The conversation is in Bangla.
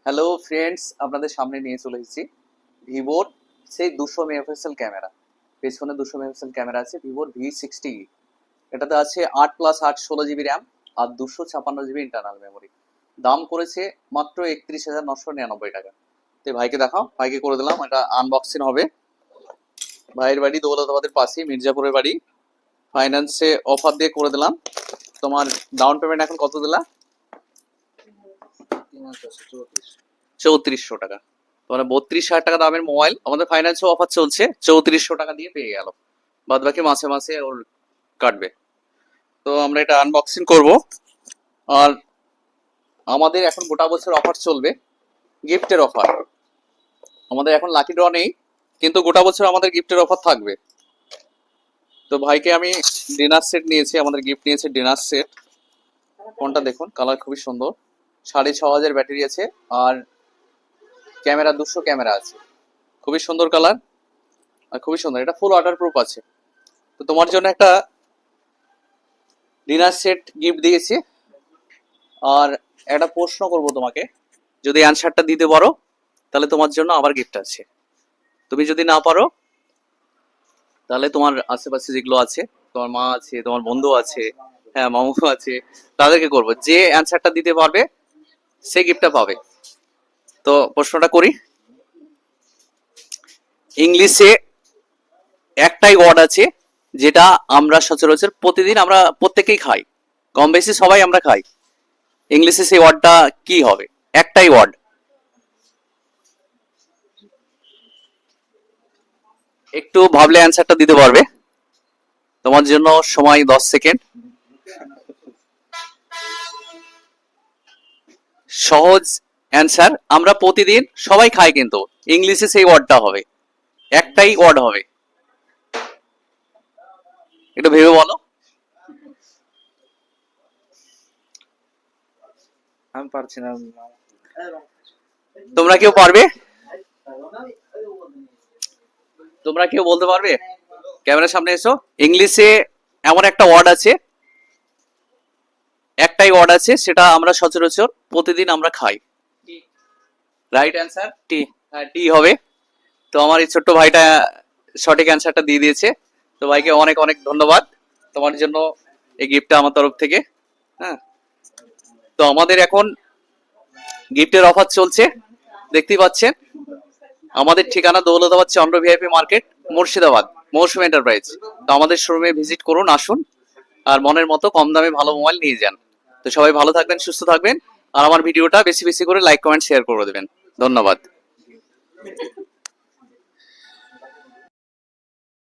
হ্যালো ফ্রেন্ডস, আপনাদের সামনে নিয়ে চলে এসেছি ভিভোর সেই 200 মেগাপিক্সেল ক্যামেরা। পেছনে 200 মেগাপিক্সেল ক্যামেরা আছে ভিভোর V60। এটাতে আছে 8+8 16 জিবি র্যাম আর 256 জিবি ইন্টারনাল মেমোরি। দাম করেছে মাত্র 31,999 টাকা। তো ভাইকে দেখাও, ভাইকে করে দিলাম, এটা আনবক্সিং হবে। ভাইয়ের বাড়ি দৌলতাবাদের পাশেই, মির্জাপুরের বাড়ি। ফাইন্যান্সে অফার দিয়ে করে দিলাম। তোমার ডাউন পেমেন্ট এখন কত দিলা? 3400 টাকা। মানে 32,000 টাকা দামের মোবাইল আমাদের ফাইন্যান্সে অফার চলছে, 3400 টাকা দিয়ে পেয়ে গেল। বাদ বাকি মাসে মাসে ওর কাটবে। তো আমরা এটা আনবক্সিং করব। আর আমাদের এখন গোটা বছর অফার চলবে, গিফটের অফার। আমাদের এখন লাকি ড্র নেই, কিন্তু গোটা বছর আমাদের গিফটের অফার থাকবে। তো ভাইকে আমি ডিনার সেট নিয়েছি, আমাদের গিফট নিয়েছে ডিনার সেট। ফোনটা দেখুন, কালার খুবই সুন্দর। 6500 ব্যাটারি আছে আর ক্যামেরা 200 ক্যামেরা আছে। খুবই সুন্দর কালার আর খুবই সুন্দর, এটা ফুল ওয়াটার প্রুফ আছে। তো তোমার জন্য একটা ডিনার সেট গিফট দিয়েছি। আর একটা প্রশ্ন করব তোমাকে, যদি অ্যানসারটা দিতে পারো তাহলে তোমার জন্য আবার গিফট আছে। তুমি যদি না পারো তাহলে তোমার আশেপাশে যেগুলো আছে, তোমার মা আছে, তোমার বন্ধু আছে, হ্যাঁ মামু আছে, তাদেরকে করবো। যে অ্যানসারটা দিতে পারবে সে গিফটটা পাবে। তো প্রশ্নটা করি। ইংলিশে একটাই ওয়ার্ড আছে যেটা আমরা সচরাচর প্রতিদিন আমরা প্রত্যেকেই খাই, কম বেশি সবাই আমরা খাই। ইংলিশে সেই ওয়ার্ডটা কি হবে? একটাই ওয়ার্ড। একটু ভাবলে অ্যান্সারটা দিতে পারবে। তোমার জন্য সময় 10 সেকেন্ড। সহজ অ্যান্সার, আমরা প্রতিদিন সবাই খাই, কিন্তু ইংলিশে সেই ওয়ার্ডটা হবে, একটাই ওয়ার্ড হবে। একটু ভেবে বলো। আমি পারছি না। তোমরা কেউ পারবে? তোমরা কেউ বলতে পারবে? ক্যামেরার সামনে এসো। ইংলিশে এমন একটা ওয়ার্ড আছে, একটাই ওয়ার্ড আছে, সেটা আমরা সচরাচর প্রতিদিন আমরা খাই। রাইট অ্যান্সার টি। হ্যাঁ, টি হবে। তো আমার এই ছোট্ট ভাইটা সঠিক অ্যান্সারটা দিয়ে দিয়েছে। তো ভাইকে অনেক অনেক ধন্যবাদ। তোমার জন্য এই গিফটটা আমার তরফ থেকে। হ্যাঁ, তো আমাদের এখন গিফটের অফার চলছে, দেখতেই পাচ্ছেন। আমাদের ঠিকানা দৌলতাবাদ চন্দ্র ভিআইপি মার্কেট, মুর্শিদাবাদ, মৌসুম এন্টারপ্রাইজ। তো আমাদের শোরুমে ভিজিট করুন, আসুন, আর মনের মতো কম দামে ভালো মোবাইল নিয়ে যান। তো সবাই ভালো থাকবেন, সুস্থ থাকবেন, আর আমার ভিডিওটা বেশি বেশি করে লাইক কমেন্ট শেয়ার করে দেবেন। ধন্যবাদ।